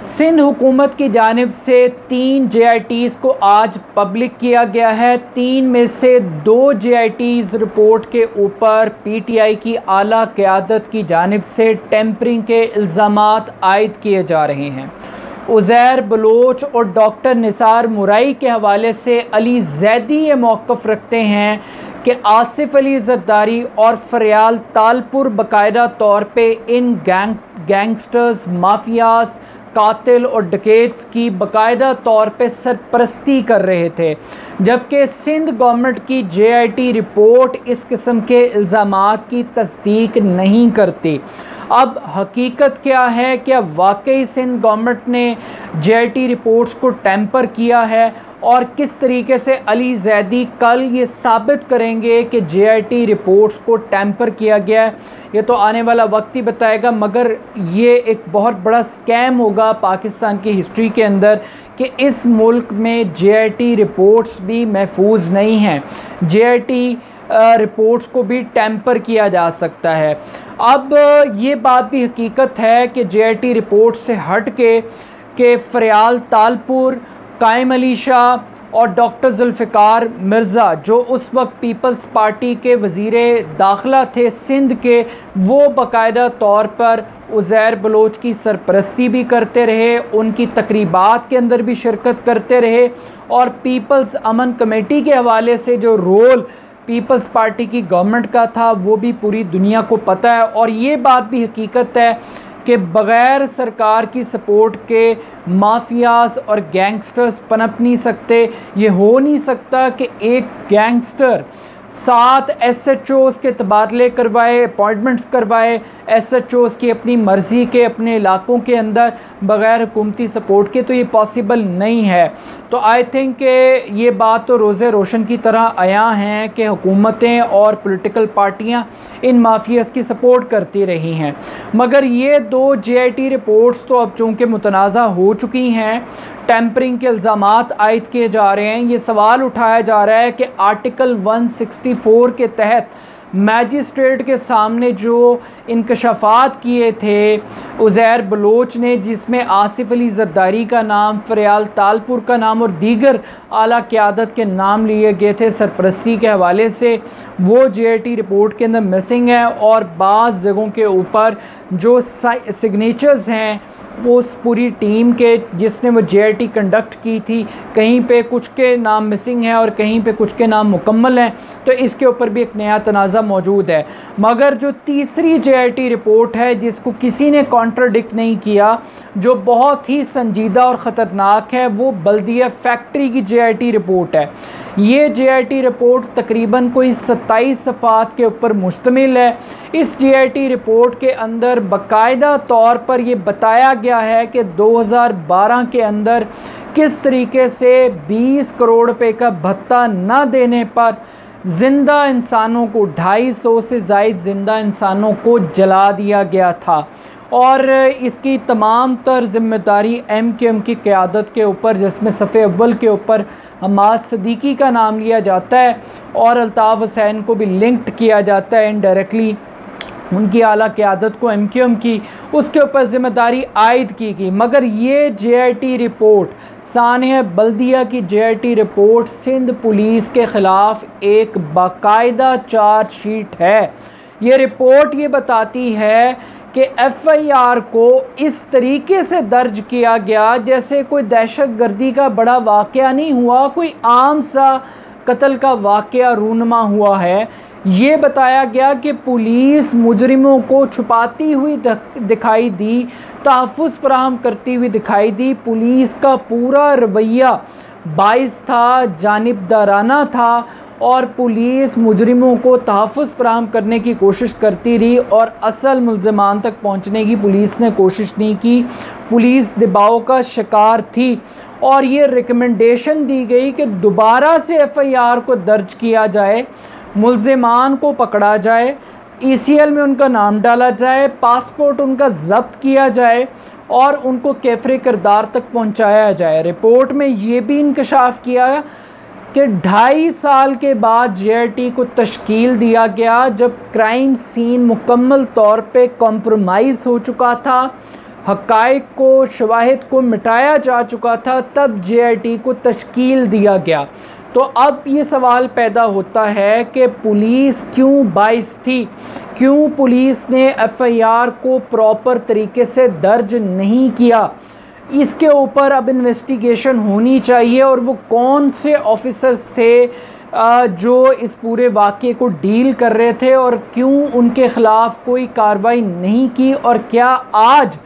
सिंध हुकूमत की जानिब से 3 JITs को आज पब्लिक किया गया है। 3 में से 2 JITs रिपोर्ट के ऊपर PTI की आला क़यादत की जानिब से टेम्परिंग के इल्ज़ामात आयद किए जा रहे हैं। उज़ैर बलोच और डॉक्टर निसार मुराई के हवाले से अली ज़ैदी ये मौक़िफ़ रखते हैं कि आसिफ अली ज़रदारी और फ़रियाल तालपुर बाकायदा तौर पे इन गैंगस्टर्स, माफियाज़, कातिल और डकैत्स की बाकायदा तौर पे सरपरस्ती कर रहे थे, जबकि सिंध गवर्नमेंट की JIT रिपोर्ट इस किस्म के इल्ज़ामात की तस्दीक नहीं करती। अब हकीकत क्या है? क्या वाकई सिंध गवर्नमेंट ने JIT रिपोर्ट्स को टेम्पर किया है और किस तरीके से अली ज़ैदी कल ये साबित करेंगे कि JIT रिपोर्ट्स को टेम्पर किया गया है? ये तो आने वाला वक्त ही बताएगा, मगर ये एक बहुत बड़ा स्कैम होगा पाकिस्तान की हिस्ट्री के अंदर कि इस मुल्क में JIT रिपोर्ट्स भी महफूज नहीं हैं। JIT रिपोर्ट्स को भी टेम्पर किया जा सकता है। अब ये बात भी हकीकत है कि JIT रिपोर्ट से हट के फ़रियाल तालपुर, कायम अली शाह और डॉक्टर जुल्फ़िकार मिर्ज़ा, जो उस वक्त पीपल्स पार्टी के वज़ीरे दाखिला थे सिंध के, वो बाकायदा तौर पर उज़ैर बलोच की सरपरस्ती भी करते रहे, उनकी तकरीबात के अंदर भी शिरकत करते रहे और पीपल्स अमन कमेटी के हवाले से जो रोल पीपल्स पार्टी की गवर्नमेंट का था वो भी पूरी दुनिया को पता है। और ये बात भी हकीकत है कि बग़ैर सरकार की सपोर्ट के माफियाज़ और गैंगस्टर्स पनप नहीं सकते। ये हो नहीं सकता कि एक गैंगस्टर 7 SHOs के तबादले करवाए, अपॉइंटमेंट्स करवाए, SHOs की अपनी मर्ज़ी के अपने इलाकों के अंदर बग़ैर हुकूमती सपोर्ट के, तो ये पॉसिबल नहीं है। तो आई थिंक कि ये बात तो रोज़े रोशन की तरह आया हैं कि हुकूमतें और पॉलिटिकल पार्टियां इन माफियाज़ की सपोर्ट करती रही हैं, मगर ये 2 JIT रिपोर्ट्स तो अब चूँकि मुतनाज़ा हो चुकी हैं, टेम्परिंग के इल्ज़ामात आयद किए जा रहे हैं। ये सवाल उठाया जा रहा है कि आर्टिकल 164 के तहत मैजिस्ट्रेट के सामने जो इंकशाफात किए थे उज़ैर बलोच ने, जिसमें आसिफ अली ज़रदारी का नाम, फ़रियाल तालपुर का नाम और दीगर आला क़यादत के नाम लिए गए थे सरपरस्ती के हवाले से, वो JIT रिपोर्ट के अंदर मिसिंग है। और बाज़ जगहों के ऊपर जो सिग्नेचर्स हैं वो उस पूरी टीम के जिसने वो JIT कंडक्ट की थी, कहीं पे कुछ के नाम मिसिंग हैं और कहीं पे कुछ के नाम मुकम्मल हैं, तो इसके ऊपर भी एक नया तनाज़ा मौजूद है। मगर जो तीसरी JIT रिपोर्ट है जिसको किसी ने कॉन्ट्राडिक्ट नहीं किया, जो बहुत ही संजीदा और ख़तरनाक है, वो बल्दिया फैक्ट्री की JIT रिपोर्ट है। ये JIT रिपोर्ट तकरीबन कोई 27 सफ़ात के ऊपर मुश्तमिल है। इस JIT रिपोर्ट के अंदर बाकायदा तौर पर ये बताया गया है कि 2012 के अंदर किस तरीके से 20 करोड़ रुपए का भत्ता न देने पर ज़िंदा इंसानों को, 250 से ज़ायद ज़िंदा इंसानों को जला दिया गया था। और इसकी तमाम तर ज़िम्मेदारी MQM की क़यादत के ऊपर, जिसमें सफ़े अव्वल के ऊपर हमाद सदीकी का नाम लिया जाता है और अल्ताफ़ हुसैन को भी लिंक्ड किया जाता है इनडायरेक्टली, उनकी आला क़यादत को MQM की, उसके ऊपर ज़िम्मेदारी आयद की गई। मगर ये JIT रिपोर्ट, सानिया बल्दिया की JIT रिपोर्ट, सिंध पुलिस के ख़िलाफ़ एक बाकायदा चार्जशीट है। ये रिपोर्ट ये बताती है कि FIR को इस तरीके से दर्ज किया गया जैसे कोई दहशतगर्दी का बड़ा वाक़या नहीं हुआ, कोई आम सा कत्ल का वाक़या रूनमा हुआ है। ये बताया गया कि पुलिस मुजरिमों को छुपाती हुई दिखाई दी, तहफ़्फ़ुज़ फराहम करती हुई दिखाई दी। पुलिस का पूरा रवैया बाइज़ था, जानिबदाराना था और पुलिस मुजरिमों को तहफ़्फ़ुज़ फराहम करने की कोशिश करती रही और असल मुल्ज़िमान तक पहुंचने की पुलिस ने कोशिश नहीं की। पुलिस दबाव का शिकार थी और ये रिकमेंडेशन दी गई कि दोबारा से FIR को दर्ज किया जाए, मुल्ज़िमान को पकड़ा जाए, ECL में उनका नाम डाला जाए, पासपोर्ट उनका ज़ब्त किया जाए और उनको कैफ़रे किरदार तक पहुंचाया जाए। रिपोर्ट में ये भी इंकशाफ किया कि 2.5 साल के बाद JIT को तश्कील दिया गया, जब क्राइम सीन मुकम्मल तौर पे कॉम्प्रोमाइज़ हो चुका था, हक़ाइक़ को, शवाहिद को मिटाया जा चुका था, तब JIT को तश्कील दिया गया। तो अब ये सवाल पैदा होता है कि पुलिस क्यों बाइस थी, क्यों पुलिस ने FIR को प्रॉपर तरीके से दर्ज नहीं किया। इसके ऊपर अब इन्वेस्टिगेशन होनी चाहिए और वो कौन से ऑफिसर्स थे जो इस पूरे वाक़े को डील कर रहे थे और क्यों उनके ख़िलाफ़ कोई कार्रवाई नहीं की, और क्या आज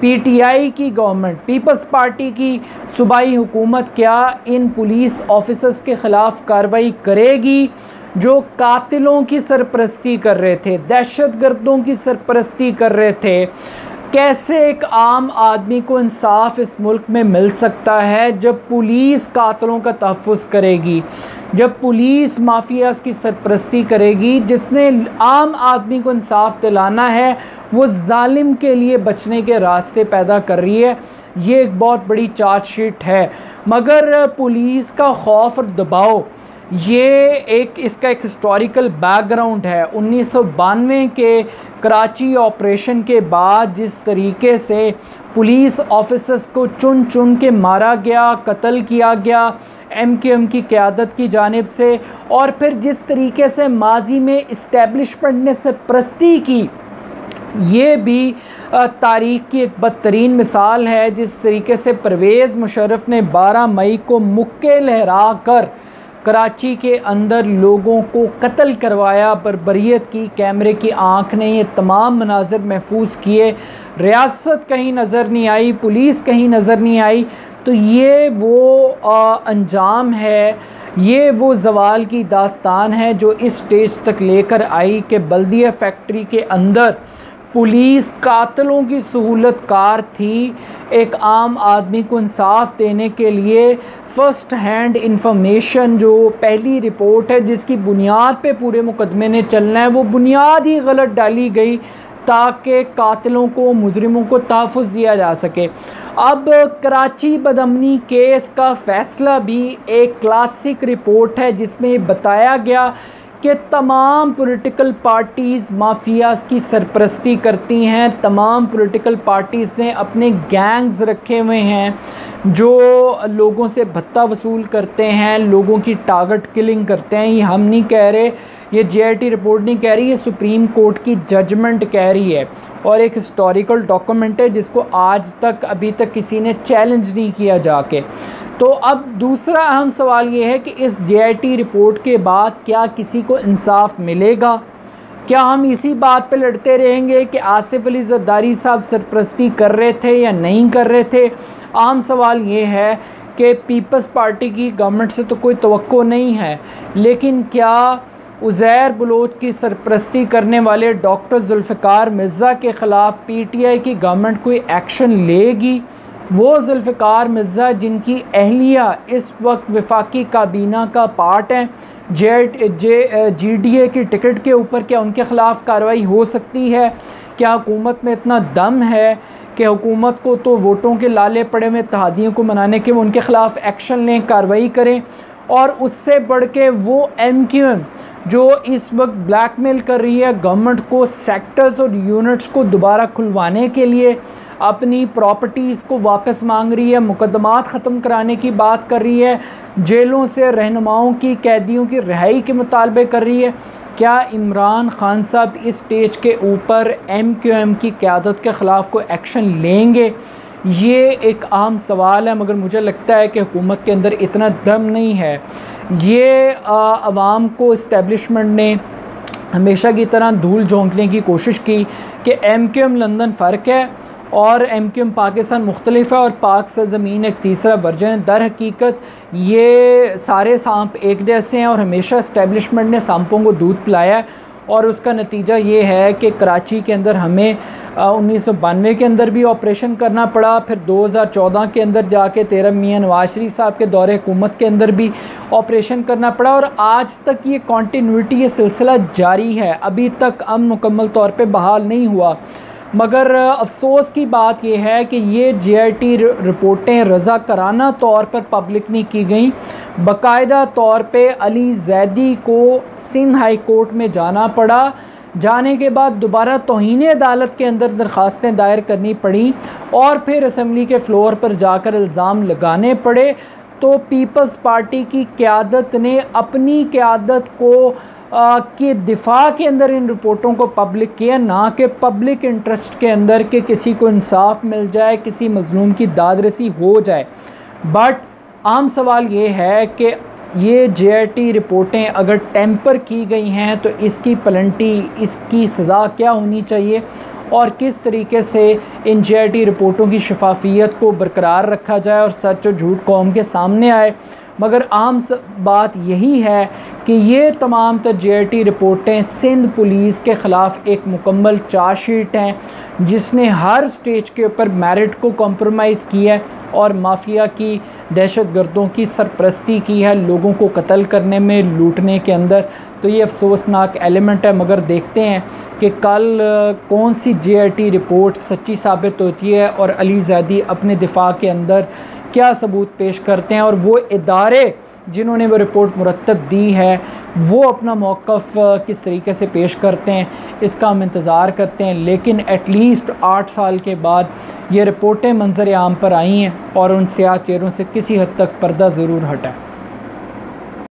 PTI की गवर्नमेंट, पीपल्स पार्टी की सूबाई हुकूमत क्या इन पुलिस ऑफिसर्स के ख़िलाफ़ कार्रवाई करेगी जो कातिलों की सरपरस्ती कर रहे थे, दहशतगर्दों की सरपरस्ती कर रहे थे। कैसे एक आम आदमी को इंसाफ इस मुल्क में मिल सकता है जब पुलिस कातिलों का तहफ़्फ़ुज़ करेगी, जब पुलिस माफियाज की सरपरस्ती करेगी। जिसने आम आदमी को इंसाफ दिलाना है वो जालिम के लिए बचने के रास्ते पैदा कर रही है। ये एक बहुत बड़ी चार्जशीट है, मगर पुलिस का खौफ और दबाव ये इसका एक हिस्टोरिकल बैकग्राउंड है। 1992 के कराची ऑपरेशन के बाद जिस तरीके से पुलिस ऑफिसर्स को चुन चुन के मारा गया, कत्ल किया गया MQM की क़यादत की जानिब से, और फिर जिस तरीके से माजी में इस्टेब्लिशमेंट ने सरपरस्ती की, ये भी तारीख़ की एक बदतरीन मिसाल है। जिस तरीके से परवेज़ मुशर्रफ ने 12 मई को मुक्के लहरा कर कराची के अंदर लोगों को कत्ल करवाया, बर्बरियत की, कैमरे की आँख ने ये तमाम मनाज़िर महफूज किए, रियासत कहीं नज़र नहीं आई, पुलिस कहीं नज़र नहीं आई। तो ये वो अंजाम है, ये वो ज़वाल की दास्तान है जो इस स्टेज तक लेकर आई कि बल्दिया फैक्ट्री के अंदर पुलिस कातिलों की सहूलत कार थी। एक आम आदमी को इंसाफ देने के लिए फ़र्स्ट हैंड इंफॉर्मेशन, जो पहली रिपोर्ट है जिसकी बुनियाद पे पूरे मुकदमे ने चलना है, वो बुनियाद ही गलत डाली गई ताकि कातिलों को, मुजरिमों को तहफ़्फ़ुज़ दिया जा सके। अब कराची बदअमनी केस का फ़ैसला भी एक क्लासिक रिपोर्ट है जिसमें बताया गया कि तमाम पॉलिटिकल पार्टीज़ माफियाज़ की सरपरस्ती करती हैं। तमाम पॉलिटिकल पार्टीज़ ने अपने गैंग्स रखे हुए हैं जो लोगों से भत्ता वसूल करते हैं, लोगों की टारगेट किलिंग करते हैं। ये हम नहीं कह रहे, ये JIT रिपोर्ट नहीं कह रही, ये सुप्रीम कोर्ट की जजमेंट कह रही है और एक हिस्टोरिकल डॉक्यूमेंट है जिसको आज तक अभी तक किसी ने चैलेंज नहीं किया जाके। तो अब दूसरा अहम सवाल ये है कि इस JIT रिपोर्ट के बाद क्या किसी को इंसाफ मिलेगा? क्या हम इसी बात पे लड़ते रहेंगे कि आसिफ अली ज़रदारी साहब सरपरस्ती कर रहे थे या नहीं कर रहे थे? आम सवाल ये है कि पीपल्स पार्टी की गवर्नमेंट से तो कोई तवक्को नहीं है, लेकिन क्या उज़ैर बलोच की सरपरस्ती करने वाले डॉक्टर जुल्फ़िकार मिर्ज़ा के ख़िलाफ़ PTI की गवर्नमेंट कोई एक्शन लेगी? वो जुल्फ़िकार मिर्ज़ा जिनकी अहलिया इस वक्त वफाकी काबीना का पार्ट हैं, GDA की टिकट के ऊपर क्या उनके ख़िलाफ़ कार्रवाई हो सकती है? क्या हुकूमत में इतना दम है कि हुकूमत को तो वोटों के लाले पड़े हुए इत्तेहादियों को मनाने के वो उनके ख़िलाफ़ एक्शन लें, कार्रवाई करें? और उससे बढ़ के वो MQM जो इस वक्त ब्लैकमेल कर रही है गवर्नमेंट को सेक्टर्स और यूनिट्स को दोबारा खुलवाने के लिए, अपनी प्रॉपर्टीज़ को वापस मांग रही है, मुकदमात ख़त्म कराने की बात कर रही है, जेलों से रहनुमाओं की, कैदियों की रिहाई के मुतालबे कर रही है। क्या इमरान खान साहब इस स्टेज के ऊपर MQM की क़यादत के ख़िलाफ़ कोई एक्शन लेंगे? ये एक अहम सवाल है, मगर मुझे लगता है कि हुकूमत के अंदर इतना दम नहीं है। ये आवाम को इस्टेब्लिशमेंट ने हमेशा की तरह धूल झोंकने की कोशिश की कि MQM लंदन फ़र्क है और MQM पाकिस्तान मुख्तलिफ है और पाक सरज़मीन एक तीसरा वर्जन है। दर हकीकत ये सारे सांप एक जैसे हैं और हमेशा इस्टेब्लिशमेंट ने सांपों को दूध पिलाया है और उसका नतीजा ये है कि कराची के अंदर हमें 1992 के अंदर भी ऑपरेशन करना पड़ा, फिर 2014 के अंदर जाके 13 मियाँ नवाज शरीफ साहब के दौरे हुकूमत के अंदर भी ऑपरेशन करना पड़ा और आज तक ये कॉन्टीन्यूटी, ये सिलसिला जारी है। अभी तक अमन मुकम्मल तौर पे बहाल नहीं हुआ, मगर अफसोस की बात यह है कि ये JIT रिपोर्टें रज़ाकाराना तौर पर पब्लिक नहीं की गई। बाकायदा तौर पे अली ज़ैदी को सिंध हाई कोर्ट में जाना पड़ा जाने के बाद दोबारा तौहीन अदालत के अंदर दरख्वास्तें दायर करनी पड़ी और फिर असम्बली के फ्लोर पर जाकर इल्ज़ाम लगाने पड़े, तो पीपल्स पार्टी की क़यादत ने अपनी क़यादत को के दिफा के अंदर इन रिपोर्टों को पब्लिक किया, ना कि पब्लिक इंटरेस्ट के अंदर कि किसी को इंसाफ मिल जाए, किसी मज़लूम की दादरसी हो जाए। बट आम सवाल ये है कि ये JIT रिपोर्टें अगर टेम्पर की गई हैं तो इसकी पेनल्टी, इसकी सज़ा क्या होनी चाहिए और किस तरीके से इन JIT रिपोर्टों की शफाफियत को बरकरार रखा जाए और सच और झूठ कौम के सामने आए। मगर आम बात यही है कि ये तमाम JIT रिपोर्टें सिंध पुलिस के ख़िलाफ़ एक मुकम्मल चार्जशीट हैं जिसने हर स्टेज के ऊपर मेरिट को कॉम्प्रोमाइज़ किया है और माफिया की, दहशतगर्दों की सरपरस्ती की है, लोगों को कत्ल करने में, लूटने के अंदर। तो ये अफसोसनाक एलिमेंट है। मगर देखते हैं कि कल कौन सी JIT रिपोर्ट सच्ची साबित होती है और अली ज़ैदी अपने दिफा के अंदर क्या सबूत पेश करते हैं और वो इदारे जिन्होंने वो रिपोर्ट मुरतब दी है वो अपना मौक़िफ़ किस तरीके से पेश करते हैं, इसका हम इंतज़ार करते हैं। लेकिन एटलीस्ट 8 साल के बाद ये रिपोर्टें मंज़र आम पर आई हैं और उन सियाह चेहरों से किसी हद तक पर्दा ज़रूर हटा है।